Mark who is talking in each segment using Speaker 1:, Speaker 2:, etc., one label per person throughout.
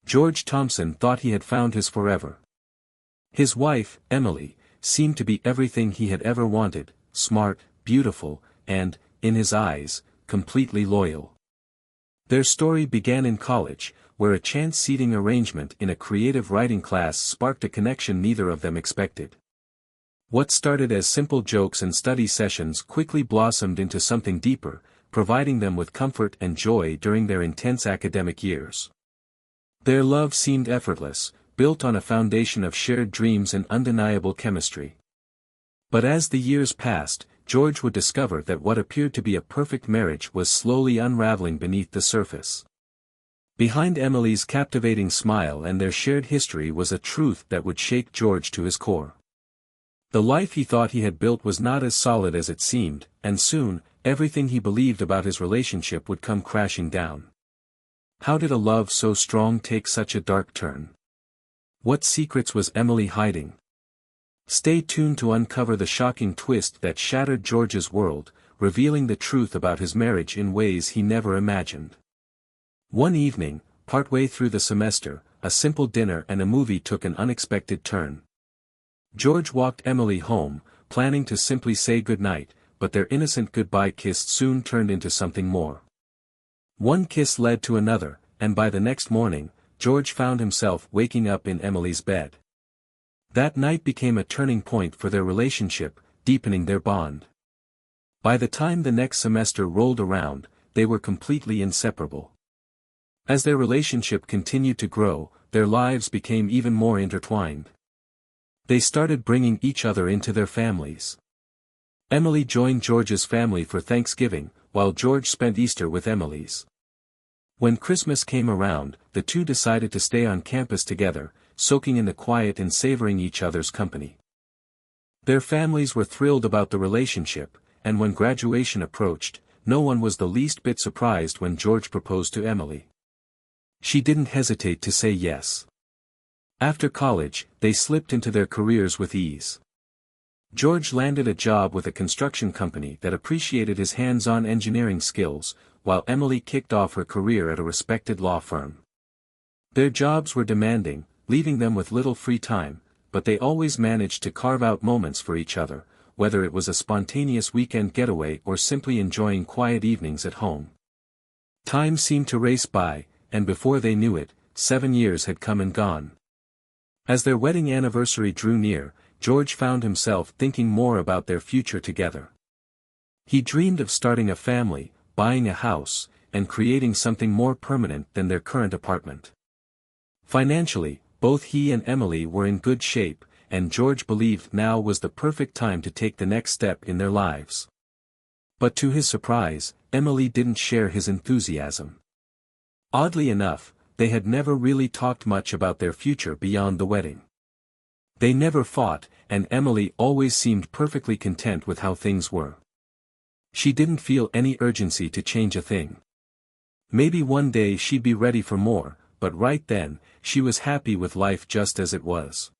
Speaker 1: George Thompson thought he had found his forever. His wife, Emily, seemed to be everything he had ever wanted: smart, beautiful, and, in his eyes, completely loyal. Their story began in college, where a chance seating arrangement in a creative writing class sparked a connection neither of them expected. What started as simple jokes and study sessions quickly blossomed into something deeper, providing them with comfort and joy during their intense academic years. Their love seemed effortless, built on a foundation of shared dreams and undeniable chemistry. But as the years passed, George would discover that what appeared to be a perfect marriage was slowly unraveling beneath the surface. Behind Emily's captivating smile and their shared history was a truth that would shake George to his core. The life he thought he had built was not as solid as it seemed, and soon, everything he believed about his relationship would come crashing down. How did a love so strong take such a dark turn? What secrets was Emily hiding? Stay tuned to uncover the shocking twist that shattered George's world, revealing the truth about his marriage in ways he never imagined. One evening, partway through the semester, a simple dinner and a movie took an unexpected turn. George walked Emily home, planning to simply say goodnight, but their innocent goodbye kiss soon turned into something more. One kiss led to another, and by the next morning, George found himself waking up in Emily's bed. That night became a turning point for their relationship, deepening their bond. By the time the next semester rolled around, they were completely inseparable. As their relationship continued to grow, their lives became even more intertwined. They started bringing each other into their families. Emily joined George's family for Thanksgiving, while George spent Easter with Emily's. When Christmas came around, the two decided to stay on campus together, soaking in the quiet and savoring each other's company. Their families were thrilled about the relationship, and when graduation approached, no one was the least bit surprised when George proposed to Emily. She didn't hesitate to say yes. After college, they slipped into their careers with ease. George landed a job with a construction company that appreciated his hands-on engineering skills, while Emily kicked off her career at a respected law firm. Their jobs were demanding, leaving them with little free time, but they always managed to carve out moments for each other, whether it was a spontaneous weekend getaway or simply enjoying quiet evenings at home. Time seemed to race by, and before they knew it, 7 years had come and gone. As their wedding anniversary drew near, George found himself thinking more about their future together. He dreamed of starting a family, buying a house, and creating something more permanent than their current apartment. Financially, both he and Emily were in good shape, and George believed now was the perfect time to take the next step in their lives. But to his surprise, Emily didn't share his enthusiasm. Oddly enough, they had never really talked much about their future beyond the wedding. They never fought, and Emily always seemed perfectly content with how things were. She didn't feel any urgency to change a thing. Maybe one day she'd be ready for more, but right then, she was happy with life just as it was.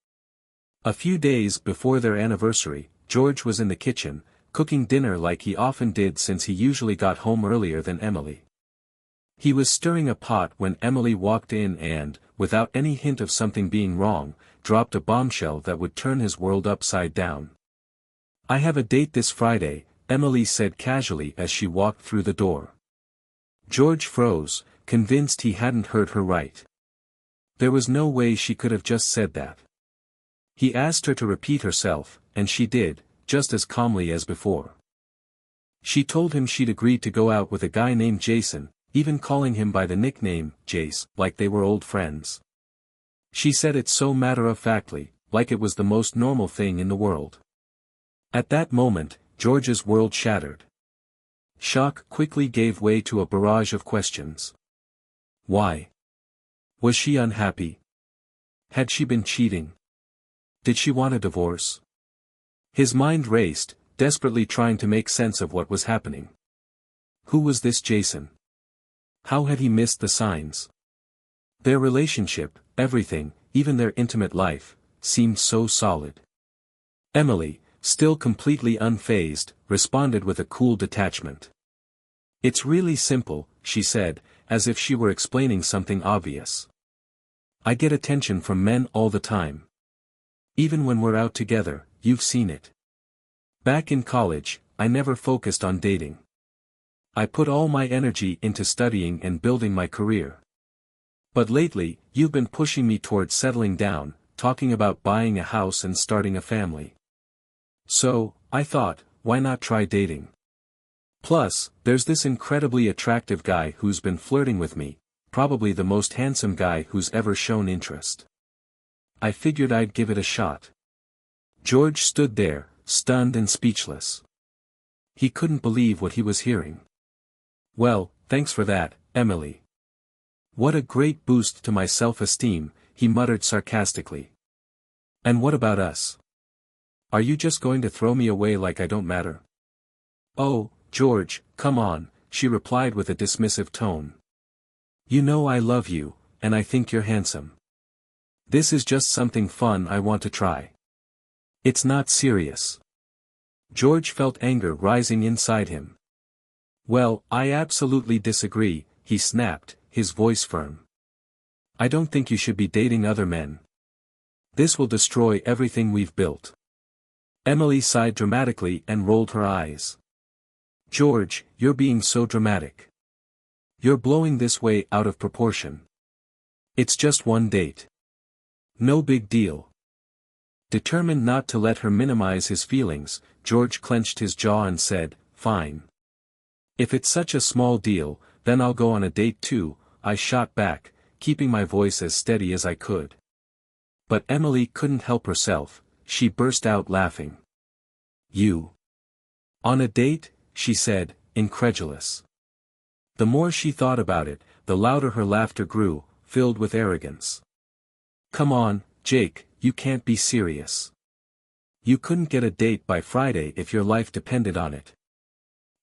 Speaker 1: A few days before their anniversary, George was in the kitchen, cooking dinner like he often did since he usually got home earlier than Emily. He was stirring a pot when Emily walked in and, without any hint of something being wrong, dropped a bombshell that would turn his world upside down. "I have a date this Friday," Emily said casually as she walked through the door. George froze, convinced he hadn't heard her right. There was no way she could have just said that. He asked her to repeat herself, and she did, just as calmly as before. She told him she'd agreed to go out with a guy named Jason, even calling him by the nickname, Jace, like they were old friends. She said it so matter-of-factly, like it was the most normal thing in the world. At that moment, George's world shattered. Shock quickly gave way to a barrage of questions. Why? Was she unhappy? Had she been cheating? Did she want a divorce? His mind raced, desperately trying to make sense of what was happening. Who was this Jason? How had he missed the signs? Their relationship, everything, even their intimate life, seemed so solid. Emily, still completely unfazed, responded with a cool detachment. "It's really simple," she said, as if she were explaining something obvious. I get attention from men all the time. Even when we're out together, you've seen it. Back in college, I never focused on dating. I put all my energy into studying and building my career. But lately, you've been pushing me towards settling down, talking about buying a house and starting a family. So, I thought, why not try dating? Plus, there's this incredibly attractive guy who's been flirting with me, probably the most handsome guy who's ever shown interest. I figured I'd give it a shot. George stood there, stunned and speechless. He couldn't believe what he was hearing. Well, thanks for that, Emily. What a great boost to my self-esteem, he muttered sarcastically. And what about us? Are you just going to throw me away like I don't matter? Oh, George, come on, she replied with a dismissive tone. You know I love you, and I think you're handsome. This is just something fun I want to try. It's not serious. George felt anger rising inside him. Well, I absolutely disagree, he snapped, his voice firm. I don't think you should be dating other men. This will destroy everything we've built. Emily sighed dramatically and rolled her eyes. George, you're being so dramatic. You're blowing this way out of proportion. It's just one date. No big deal. Determined not to let her minimize his feelings, George clenched his jaw and said, Fine. If it's such a small deal, then I'll go on a date too, I shot back, keeping my voice as steady as I could. But Emily couldn't help herself, she burst out laughing. You? On a date? She said, incredulous. The more she thought about it, the louder her laughter grew, filled with arrogance. Come on, Jake, you can't be serious. You couldn't get a date by Friday if your life depended on it.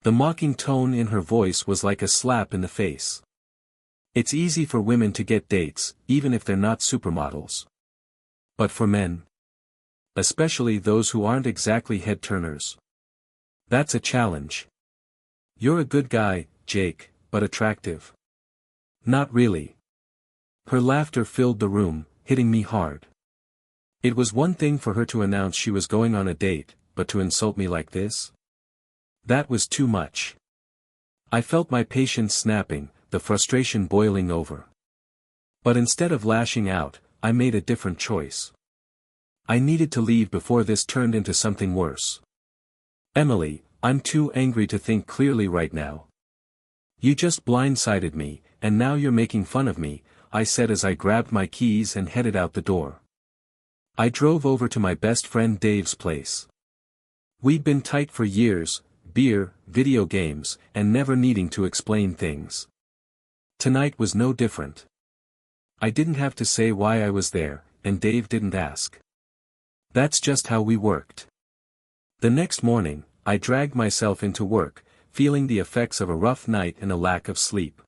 Speaker 1: The mocking tone in her voice was like a slap in the face. It's easy for women to get dates, even if they're not supermodels. But for men, especially those who aren't exactly head-turners, that's a challenge. You're a good guy, Jake, but attractive. Not really. Her laughter filled the room, hitting me hard. It was one thing for her to announce she was going on a date, but to insult me like this? That was too much. I felt my patience snapping, the frustration boiling over. But instead of lashing out, I made a different choice. I needed to leave before this turned into something worse. Emily, I'm too angry to think clearly right now. You just blindsided me, and now you're making fun of me, I said as I grabbed my keys and headed out the door. I drove over to my best friend Dave's place. We'd been tight for years, beer, video games, and never needing to explain things. Tonight was no different. I didn't have to say why I was there, and Dave didn't ask. That's just how we worked. The next morning, I dragged myself into work, feeling the effects of a rough night and a lack of sleep.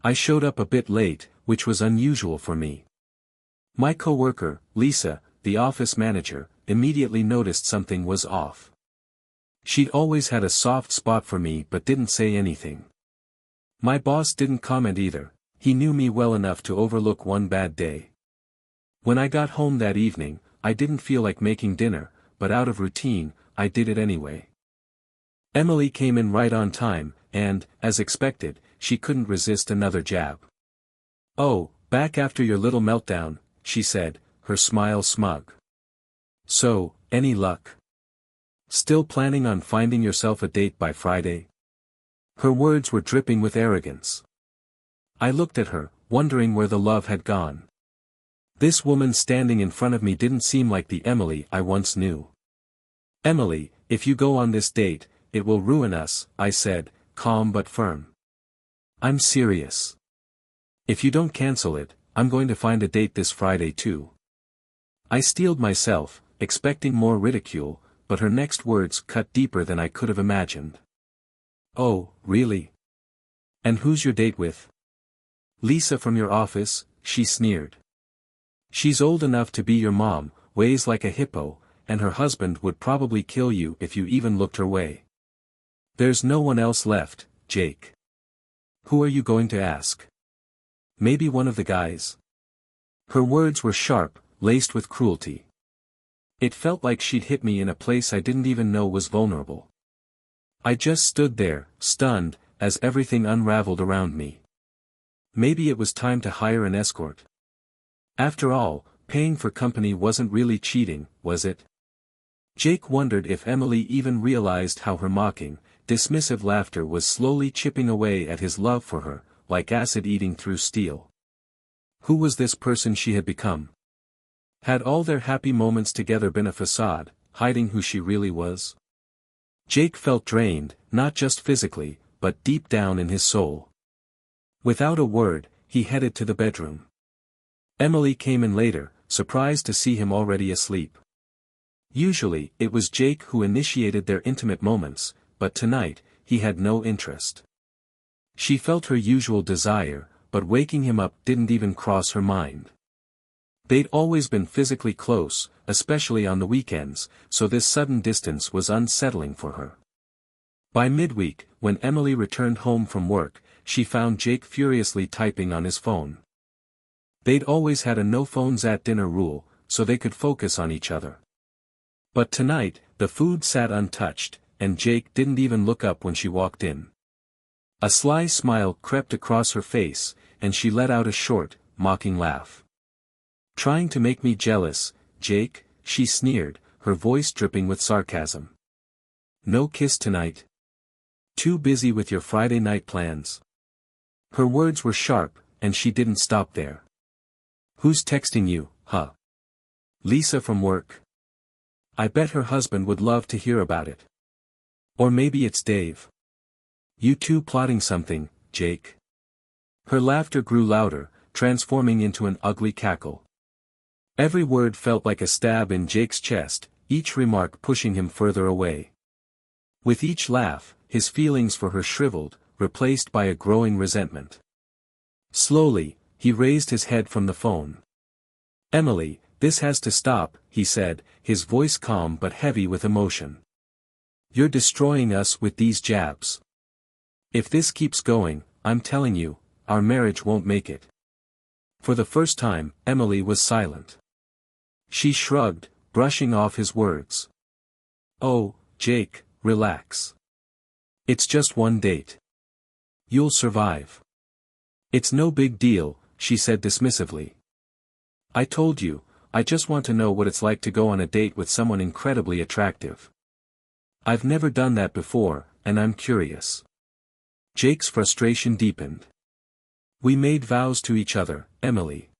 Speaker 1: I showed up a bit late, which was unusual for me. My coworker, Lisa, the office manager, immediately noticed something was off. She'd always had a soft spot for me but didn't say anything. My boss didn't comment either, he knew me well enough to overlook one bad day. When I got home that evening, I didn't feel like making dinner, but out of routine, I did it anyway. Emily came in right on time, and, as expected, she couldn't resist another jab. Oh, back after your little meltdown, she said, her smile smug. So, any luck? Still planning on finding yourself a date by Friday? Her words were dripping with arrogance. I looked at her, wondering where the love had gone. This woman standing in front of me didn't seem like the Emily I once knew. Emily, if you go on this date, it will ruin us, I said, calm but firm. I'm serious. If you don't cancel it, I'm going to find a date this Friday too. I steeled myself, expecting more ridicule, but her next words cut deeper than I could have imagined. Oh, really? And who's your date with? Lisa from your office, she sneered. She's old enough to be your mom, weighs like a hippo, and her husband would probably kill you if you even looked her way. There's no one else left, Jake. Who are you going to ask? Maybe one of the guys? Her words were sharp, laced with cruelty. It felt like she'd hit me in a place I didn't even know was vulnerable. I just stood there, stunned, as everything unraveled around me. Maybe it was time to hire an escort. After all, paying for company wasn't really cheating, was it? Jake wondered if Emily even realized how her mocking, dismissive laughter was slowly chipping away at his love for her, like acid eating through steel. Who was this person she had become? Had all their happy moments together been a facade, hiding who she really was? Jake felt drained, not just physically, but deep down in his soul. Without a word, he headed to the bedroom. Emily came in later, surprised to see him already asleep. Usually, it was Jake who initiated their intimate moments, but tonight, he had no interest. She felt her usual desire, but waking him up didn't even cross her mind. They'd always been physically close, especially on the weekends, so this sudden distance was unsettling for her. By midweek, when Emily returned home from work, she found Jake furiously typing on his phone. They'd always had a no phones at dinner rule, so they could focus on each other. But tonight, the food sat untouched, and Jake didn't even look up when she walked in. A sly smile crept across her face, and she let out a short, mocking laugh. "Trying to make me jealous, Jake," she sneered, her voice dripping with sarcasm. "No kiss tonight? Too busy with your Friday night plans?" Her words were sharp, and she didn't stop there. "Who's texting you, huh? Lisa from work? I bet her husband would love to hear about it. Or maybe it's Dave. You two plotting something, Jake?" Her laughter grew louder, transforming into an ugly cackle. Every word felt like a stab in Jake's chest, each remark pushing him further away. With each laugh, his feelings for her shriveled, replaced by a growing resentment. Slowly, he raised his head from the phone. "Emily, this has to stop," he said, his voice calm but heavy with emotion. "You're destroying us with these jabs. If this keeps going, I'm telling you, our marriage won't make it." For the first time, Emily was silent. She shrugged, brushing off his words. "Oh, Jake, relax. It's just one date. You'll survive. It's no big deal," she said dismissively. "I told you, I just want to know what it's like to go on a date with someone incredibly attractive. I've never done that before, and I'm curious." Jake's frustration deepened. "We made vows to each other, Emily.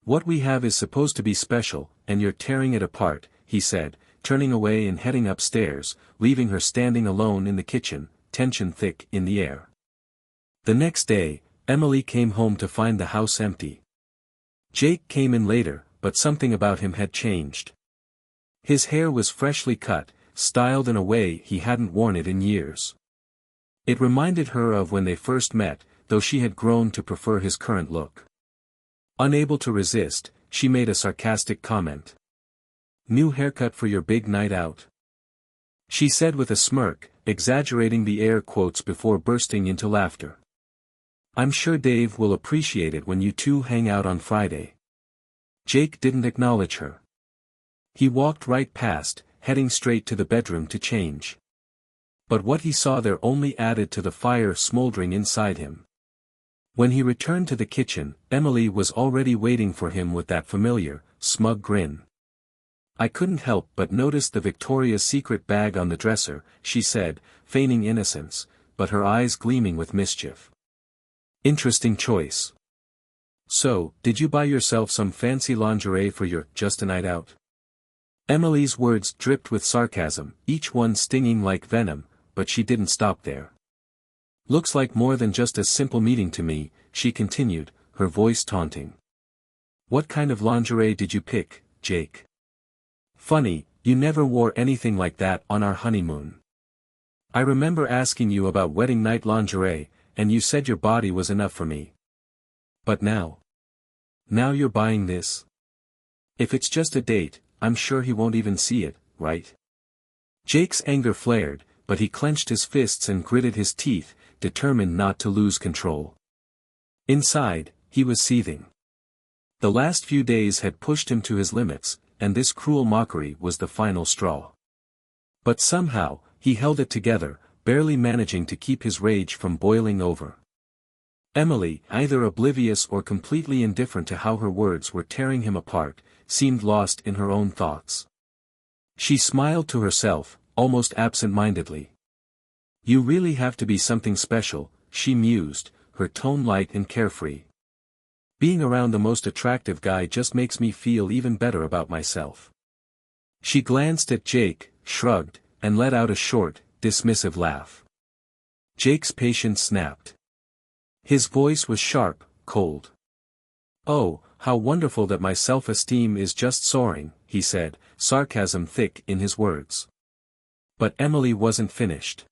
Speaker 1: What we have is supposed to be special, and you're tearing it apart," he said, turning away and heading upstairs, leaving her standing alone in the kitchen, tension thick in the air. The next day, Emily came home to find the house empty. Jake came in later, but something about him had changed. His hair was freshly cut, styled in a way he hadn't worn it in years. It reminded her of when they first met, though she had grown to prefer his current look. Unable to resist, she made a sarcastic comment. "New haircut for your big night out?" she said with a smirk, exaggerating the air quotes before bursting into laughter. "I'm sure Dave will appreciate it when you two hang out on Friday." Jake didn't acknowledge her. He walked right past, heading straight to the bedroom to change. But what he saw there only added to the fire smoldering inside him. When he returned to the kitchen, Emily was already waiting for him with that familiar, smug grin. "I couldn't help but notice the Victoria's Secret bag on the dresser," she said, feigning innocence, but her eyes gleaming with mischief. "Interesting choice. So, did you buy yourself some fancy lingerie for your just a night out?" Emily's words dripped with sarcasm, each one stinging like venom, but she didn't stop there. "Looks like more than just a simple meeting to me," she continued, her voice taunting. "What kind of lingerie did you pick, Jake? Funny, you never wore anything like that on our honeymoon. I remember asking you about wedding night lingerie, and you said your body was enough for me. But now you're buying this? If it's just a date, I'm sure he won't even see it, right?" Jake's anger flared, but he clenched his fists and gritted his teeth, determined not to lose control. Inside, he was seething. The last few days had pushed him to his limits, and this cruel mockery was the final straw. But somehow, he held it together, barely managing to keep his rage from boiling over. Emily, either oblivious or completely indifferent to how her words were tearing him apart, seemed lost in her own thoughts. She smiled to herself, almost absent-mindedly. "You really have to be something special," she mused, her tone light and carefree. "Being around the most attractive guy just makes me feel even better about myself." She glanced at Jake, shrugged, and let out a short, dismissive laugh. Jake's patience snapped. His voice was sharp, cold. "Oh, how wonderful that my self-esteem is just soaring," he said, sarcasm thick in his words. But Emily wasn't finished.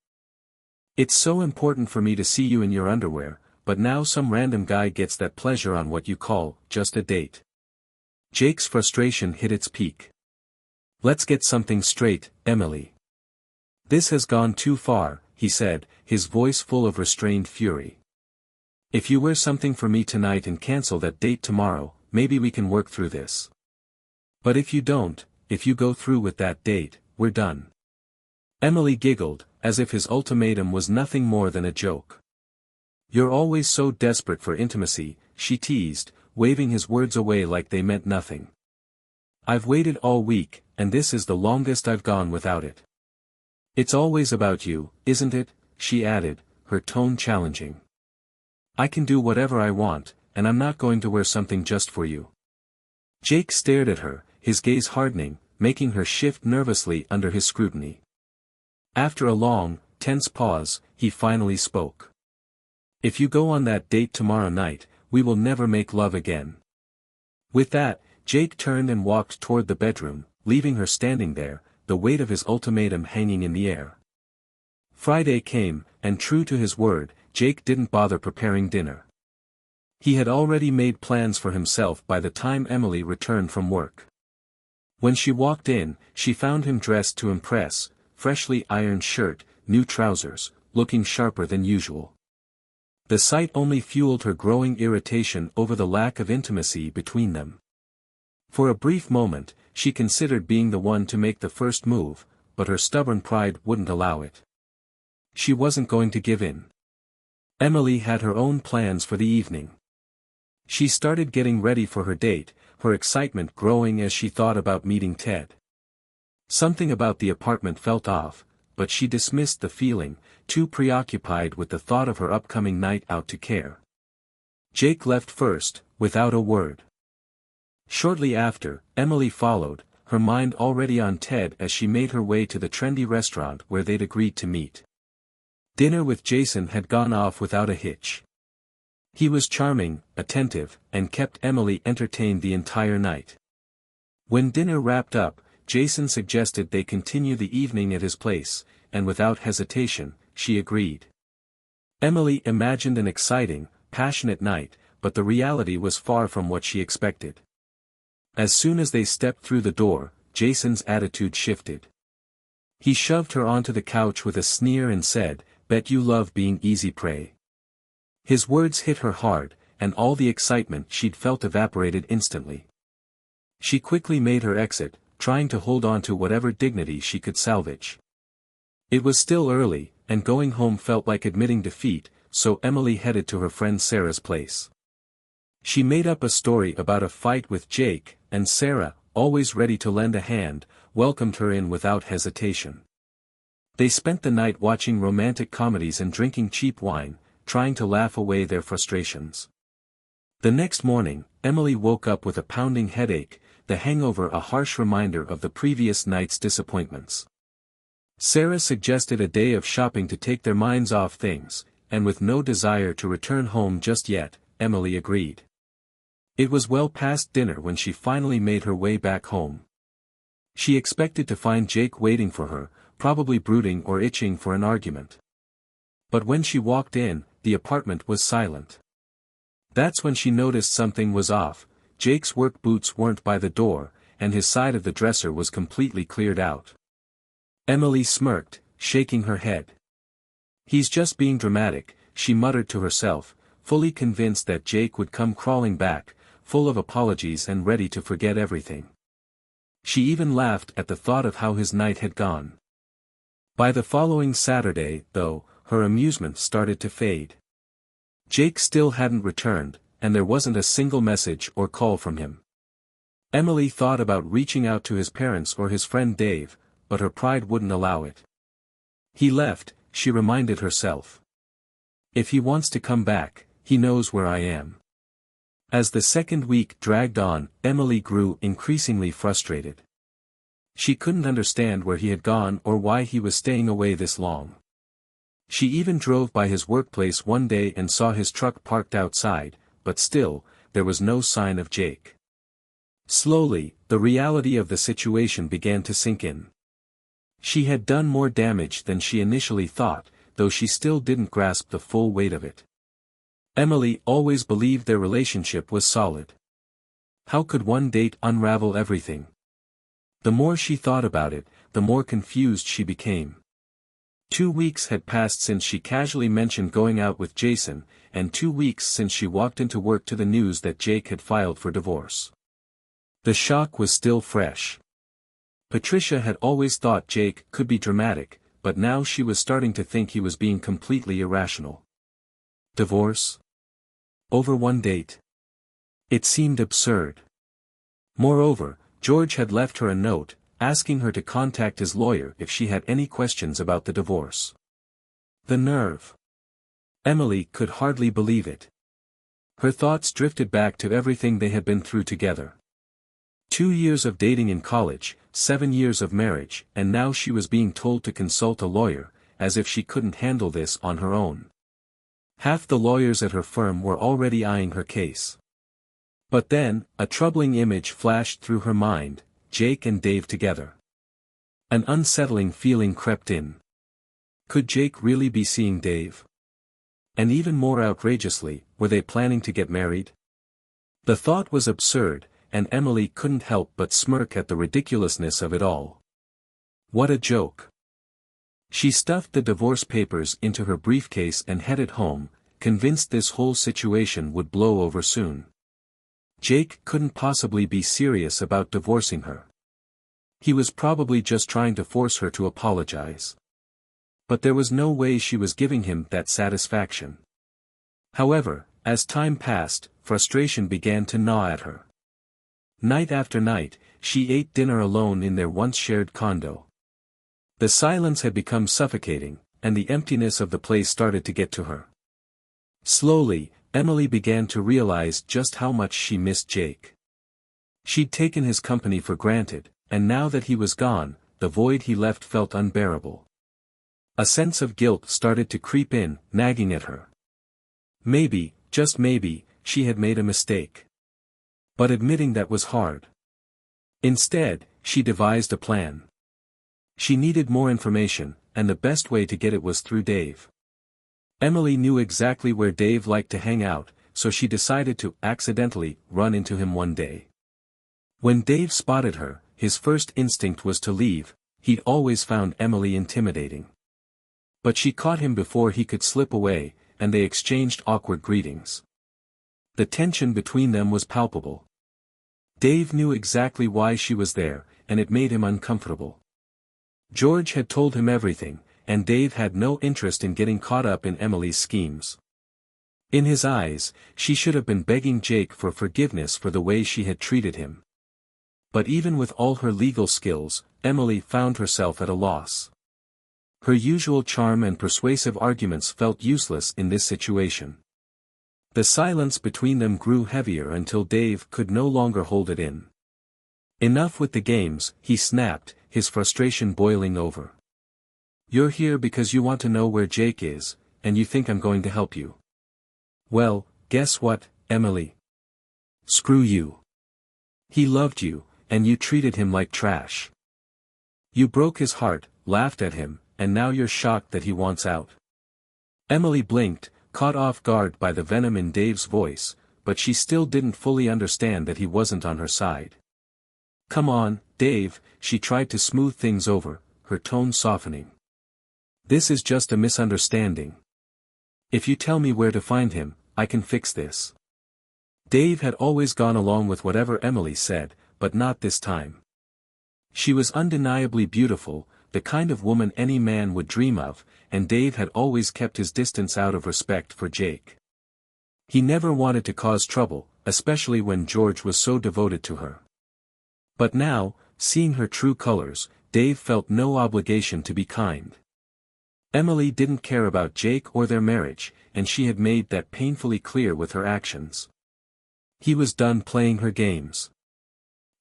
Speaker 1: "It's so important for me to see you in your underwear, but now some random guy gets that pleasure on what you call, just a date." Jake's frustration hit its peak. "Let's get something straight, Emily. This has gone too far," he said, his voice full of restrained fury. "If you wear something for me tonight and cancel that date tomorrow, maybe we can work through this. But if you don't, if you go through with that date, we're done." Emily giggled, as if his ultimatum was nothing more than a joke. "You're always so desperate for intimacy," she teased, waving his words away like they meant nothing. "I've waited all week, and this is the longest I've gone without it." "It's always about you, isn't it?" she added, her tone challenging. "I can do whatever I want, and I'm not going to wear something just for you." Jake stared at her, his gaze hardening, making her shift nervously under his scrutiny. After a long, tense pause, he finally spoke. "If you go on that date tomorrow night, we will never make love again." With that, Jake turned and walked toward the bedroom, leaving her standing there, the weight of his ultimatum hanging in the air. Friday came, and true to his word, Jake didn't bother preparing dinner. He had already made plans for himself by the time Emily returned from work. When she walked in, she found him dressed to impress, freshly ironed shirt, new trousers, looking sharper than usual. The sight only fueled her growing irritation over the lack of intimacy between them. For a brief moment, she considered being the one to make the first move, but her stubborn pride wouldn't allow it. She wasn't going to give in. Emily had her own plans for the evening. She started getting ready for her date, her excitement growing as she thought about meeting Ted. Something about the apartment felt off, but she dismissed the feeling, too preoccupied with the thought of her upcoming night out to care. Jake left first, without a word. Shortly after, Emily followed, her mind already on Ted as she made her way to the trendy restaurant where they'd agreed to meet. Dinner with Jason had gone off without a hitch. He was charming, attentive, and kept Emily entertained the entire night. When dinner wrapped up, Jason suggested they continue the evening at his place, and without hesitation, she agreed. Emily imagined an exciting, passionate night, but the reality was far from what she expected. As soon as they stepped through the door, Jason's attitude shifted. He shoved her onto the couch with a sneer and said, "Bet you love being easy prey." His words hit her hard, and all the excitement she'd felt evaporated instantly. She quickly made her exit, trying to hold on to whatever dignity she could salvage. It was still early, and going home felt like admitting defeat, so Emily headed to her friend Sarah's place. She made up a story about a fight with Jake, and Sarah, always ready to lend a hand, welcomed her in without hesitation. They spent the night watching romantic comedies and drinking cheap wine, trying to laugh away their frustrations. The next morning, Emily woke up with a pounding headache, the hangover a harsh reminder of the previous night's disappointments. Sarah suggested a day of shopping to take their minds off things, and with no desire to return home just yet, Emily agreed. It was well past dinner when she finally made her way back home. She expected to find Jake waiting for her, probably brooding or itching for an argument. But when she walked in, the apartment was silent. That's when she noticed something was off. Jake's work boots weren't by the door, and his side of the dresser was completely cleared out. Emily smirked, shaking her head. "He's just being dramatic," she muttered to herself, fully convinced that Jake would come crawling back, full of apologies and ready to forget everything. She even laughed at the thought of how his night had gone. By the following Saturday, though, her amusement started to fade. Jake still hadn't returned, and there wasn't a single message or call from him. Emily thought about reaching out to his parents or his friend Dave, but her pride wouldn't allow it. He left, she reminded herself. If he wants to come back, he knows where I am. As the second week dragged on, Emily grew increasingly frustrated. She couldn't understand where he had gone or why he was staying away this long. She even drove by his workplace one day and saw his truck parked outside, but still, there was no sign of Jake. Slowly, the reality of the situation began to sink in. She had done more damage than she initially thought, though she still didn't grasp the full weight of it. Emily always believed their relationship was solid. How could one date unravel everything? The more she thought about it, the more confused she became. 2 weeks had passed since she casually mentioned going out with Jason, and 2 weeks since she walked into work to the news that Jake had filed for divorce. The shock was still fresh. Patricia had always thought Jake could be dramatic, but now she was starting to think he was being completely irrational. Divorce? Over one date? It seemed absurd. Moreover, George had left her a note, asking her to contact his lawyer if she had any questions about the divorce. The nerve! Emily could hardly believe it. Her thoughts drifted back to everything they had been through together. 2 years of dating in college, 7 years of marriage, and now she was being told to consult a lawyer, as if she couldn't handle this on her own. Half the lawyers at her firm were already eyeing her case. But then, a troubling image flashed through her mind, Jake and Dave together. An unsettling feeling crept in. Could Jake really be seeing Dave? And even more outrageously, were they planning to get married? The thought was absurd, and Emily couldn't help but smirk at the ridiculousness of it all. What a joke. She stuffed the divorce papers into her briefcase and headed home, convinced this whole situation would blow over soon. Jake couldn't possibly be serious about divorcing her. He was probably just trying to force her to apologize. But there was no way she was giving him that satisfaction. However, as time passed, frustration began to gnaw at her. Night after night, she ate dinner alone in their once-shared condo. The silence had become suffocating, and the emptiness of the place started to get to her. Slowly, Emily began to realize just how much she missed Jake. She'd taken his company for granted, and now that he was gone, the void he left felt unbearable. A sense of guilt started to creep in, nagging at her. Maybe, just maybe, she had made a mistake. But admitting that was hard. Instead, she devised a plan. She needed more information, and the best way to get it was through Dave. Emily knew exactly where Dave liked to hang out, so she decided to accidentally run into him one day. When Dave spotted her, his first instinct was to leave. He'd always found Emily intimidating. But she caught him before he could slip away, and they exchanged awkward greetings. The tension between them was palpable. Dave knew exactly why she was there, and it made him uncomfortable. George had told him everything, and Dave had no interest in getting caught up in Emily's schemes. In his eyes, she should have been begging Jake for forgiveness for the way she had treated him. But even with all her legal skills, Emily found herself at a loss. Her usual charm and persuasive arguments felt useless in this situation. The silence between them grew heavier until Dave could no longer hold it in. Enough with the games, he snapped, his frustration boiling over. You're here because you want to know where Jake is, and you think I'm going to help you. Well, guess what, Emily? Screw you. He loved you, and you treated him like trash. You broke his heart, laughed at him, and now you're shocked that he wants out. Emily blinked, caught off guard by the venom in Dave's voice, but she still didn't fully understand that he wasn't on her side. Come on, Dave, she tried to smooth things over, her tone softening. This is just a misunderstanding. If you tell me where to find him, I can fix this. Dave had always gone along with whatever Emily said, but not this time. She was undeniably beautiful, the kind of woman any man would dream of, and Dave had always kept his distance out of respect for Jake. He never wanted to cause trouble, especially when George was so devoted to her. But now, seeing her true colors, Dave felt no obligation to be kind. Emily didn't care about Jake or their marriage, and she had made that painfully clear with her actions. He was done playing her games.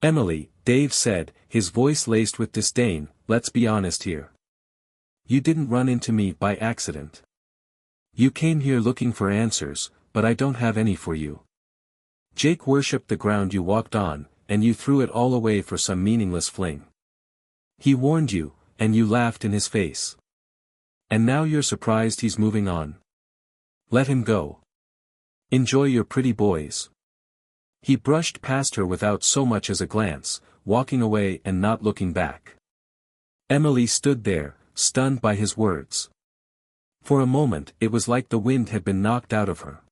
Speaker 1: "Emily," Dave said, his voice laced with disdain, "let's be honest here. You didn't run into me by accident. You came here looking for answers, but I don't have any for you. Jake worshipped the ground you walked on, and you threw it all away for some meaningless fling. He warned you, and you laughed in his face. And now you're surprised he's moving on. Let him go. Enjoy your pretty boys." He brushed past her without so much as a glance, walking away and not looking back. Emily stood there, stunned by his words. For a moment it was like the wind had been knocked out of her.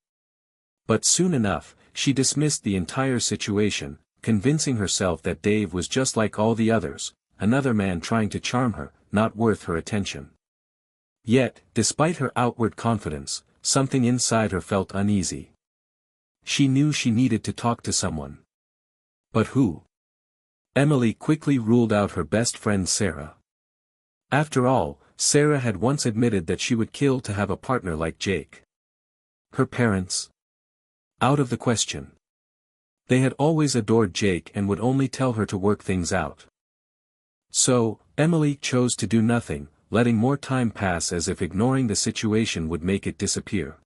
Speaker 1: But soon enough, she dismissed the entire situation, convincing herself that Dave was just like all the others, another man trying to charm her, not worth her attention. Yet, despite her outward confidence, something inside her felt uneasy. She knew she needed to talk to someone. But who? Emily quickly ruled out her best friend Sarah. After all, Sarah had once admitted that she would kill to have a partner like Jake. Her parents? Out of the question. They had always adored Jake and would only tell her to work things out. So, Emily chose to do nothing, letting more time pass as if ignoring the situation would make it disappear.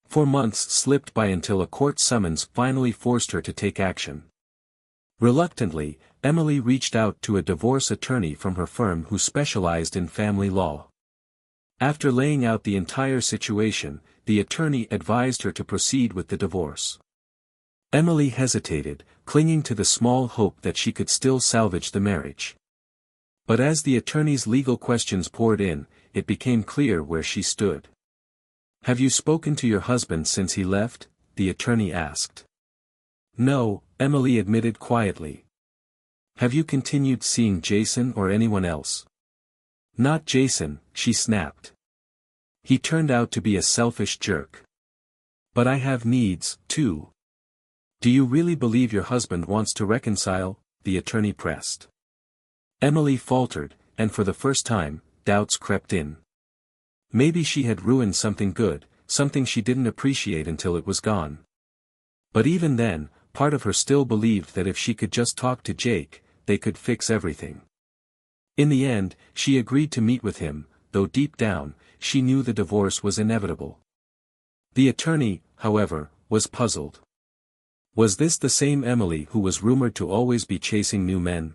Speaker 1: 4 months slipped by until a court summons finally forced her to take action. Reluctantly, Emily reached out to a divorce attorney from her firm who specialized in family law. After laying out the entire situation, the attorney advised her to proceed with the divorce. Emily hesitated, clinging to the small hope that she could still salvage the marriage. But as the attorney's legal questions poured in, it became clear where she stood. "Have you spoken to your husband since he left?" the attorney asked. "No," Emily admitted quietly. "Have you continued seeing Jason or anyone else?" "Not Jason," she snapped. "He turned out to be a selfish jerk. But I have needs, too." "Do you really believe your husband wants to reconcile?" the attorney pressed. Emily faltered, and for the first time, doubts crept in. Maybe she had ruined something good, something she didn't appreciate until it was gone. But even then, part of her still believed that if she could just talk to Jake, they could fix everything. In the end, she agreed to meet with him, though deep down, she knew the divorce was inevitable. The attorney, however, was puzzled. Was this the same Emily who was rumored to always be chasing new men?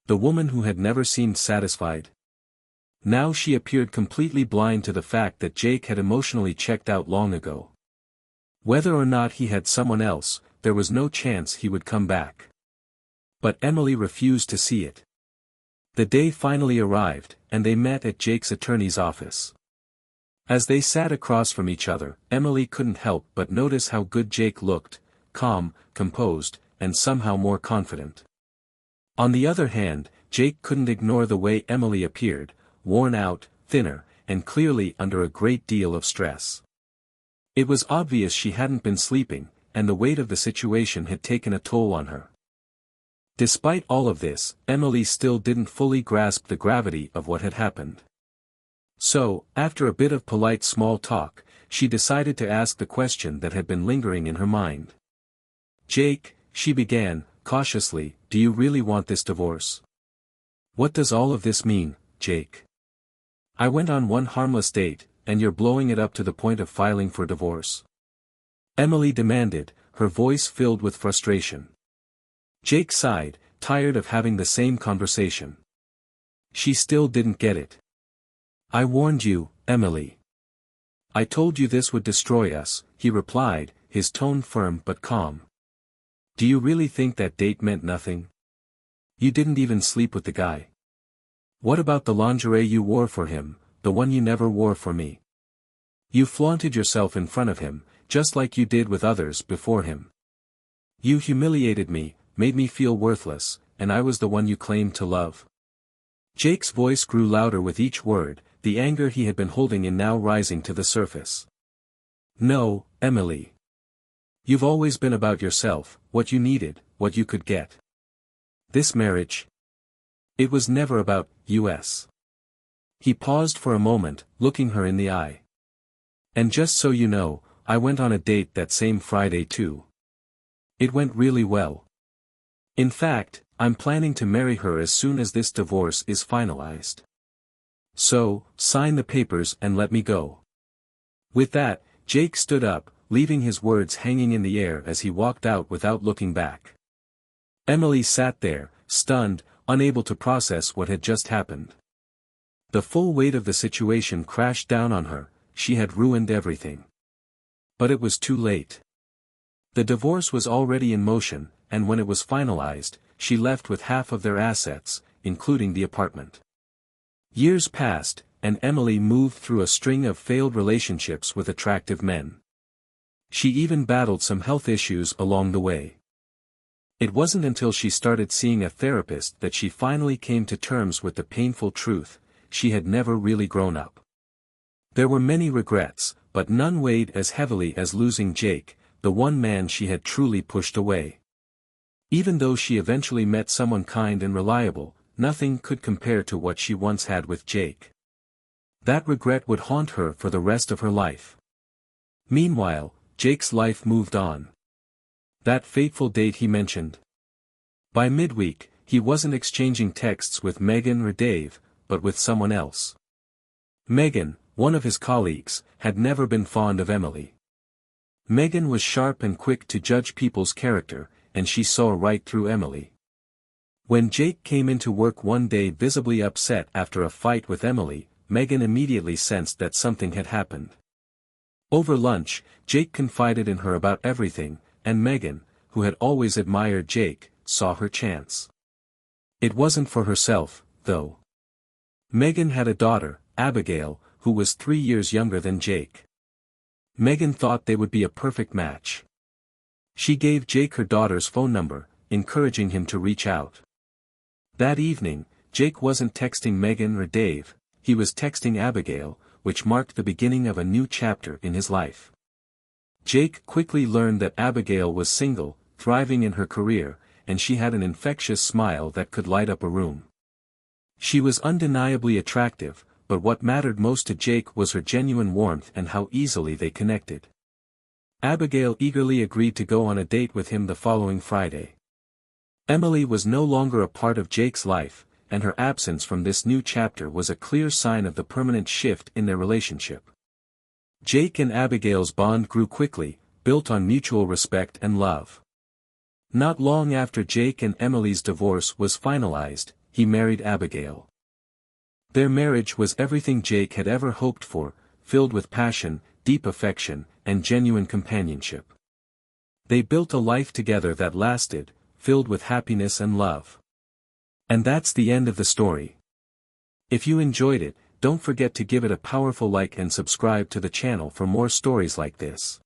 Speaker 1: The woman who had never seemed satisfied? Now she appeared completely blind to the fact that Jake had emotionally checked out long ago. Whether or not he had someone else, there was no chance he would come back. But Emily refused to see it. The day finally arrived, and they met at Jake's attorney's office. As they sat across from each other, Emily couldn't help but notice how good Jake looked, calm, composed, and somehow more confident. On the other hand, Jake couldn't ignore the way Emily appeared, worn out, thinner, and clearly under a great deal of stress. It was obvious she hadn't been sleeping, and the weight of the situation had taken a toll on her. Despite all of this, Emily still didn't fully grasp the gravity of what had happened. So, after a bit of polite small talk, she decided to ask the question that had been lingering in her mind. "Jake," she began, cautiously, "do you really want this divorce? What does all of this mean, Jake? I went on one harmless date, and you're blowing it up to the point of filing for divorce?" Emily demanded, her voice filled with frustration. Jake sighed, tired of having the same conversation. She still didn't get it. "I warned you, Emily. I told you this would destroy us," he replied, his tone firm but calm. "Do you really think that date meant nothing? You didn't even sleep with the guy. What about the lingerie you wore for him, the one you never wore for me? You flaunted yourself in front of him, just like you did with others before him. You humiliated me, made me feel worthless, and I was the one you claimed to love. Jake's voice grew louder with each word, the anger he had been holding in now rising to the surface. No, Emily. You've always been about yourself, what you needed, what you could get. This marriage. It was never about us. He paused for a moment, looking her in the eye. And just so you know, I went on a date that same Friday too. It went really well. In fact, I'm planning to marry her as soon as this divorce is finalized. So, sign the papers and let me go. With that, Jake stood up, leaving his words hanging in the air as he walked out without looking back. Emily sat there, stunned, unable to process what had just happened. The full weight of the situation crashed down on her, she had ruined everything. But it was too late. The divorce was already in motion, and when it was finalized, she left with half of their assets, including the apartment. Years passed, and Emily moved through a string of failed relationships with attractive men. She even battled some health issues along the way. It wasn't until she started seeing a therapist that she finally came to terms with the painful truth: she had never really grown up. There were many regrets, but none weighed as heavily as losing Jake, the one man she had truly pushed away. Even though she eventually met someone kind and reliable, nothing could compare to what she once had with Jake. That regret would haunt her for the rest of her life. Meanwhile, Jake's life moved on. That fateful date he mentioned. By midweek, he wasn't exchanging texts with Megan or Dave, but with someone else. Megan, one of his colleagues, had never been fond of Emily. Megan was sharp and quick to judge people's character, and she saw right through Emily. When Jake came into work one day visibly upset after a fight with Emily, Megan immediately sensed that something had happened. Over lunch, Jake confided in her about everything, and Megan, who had always admired Jake, saw her chance. It wasn't for herself, though. Megan had a daughter, Abigail, who was 3 years younger than Jake. Megan thought they would be a perfect match. She gave Jake her daughter's phone number, encouraging him to reach out. That evening, Jake wasn't texting Megan or Dave, he was texting Abigail, which marked the beginning of a new chapter in his life. Jake quickly learned that Abigail was single, thriving in her career, and she had an infectious smile that could light up a room. She was undeniably attractive, but what mattered most to Jake was her genuine warmth and how easily they connected. Abigail eagerly agreed to go on a date with him the following Friday. Emily was no longer a part of Jake's life, and her absence from this new chapter was a clear sign of the permanent shift in their relationship. Jake and Abigail's bond grew quickly, built on mutual respect and love. Not long after Jake and Emily's divorce was finalized, he married Abigail. Their marriage was everything Jake had ever hoped for, filled with passion, deep affection, and genuine companionship. They built a life together that lasted, filled with happiness and love. And that's the end of the story. If you enjoyed it, don't forget to give it a powerful like and subscribe to the channel for more stories like this.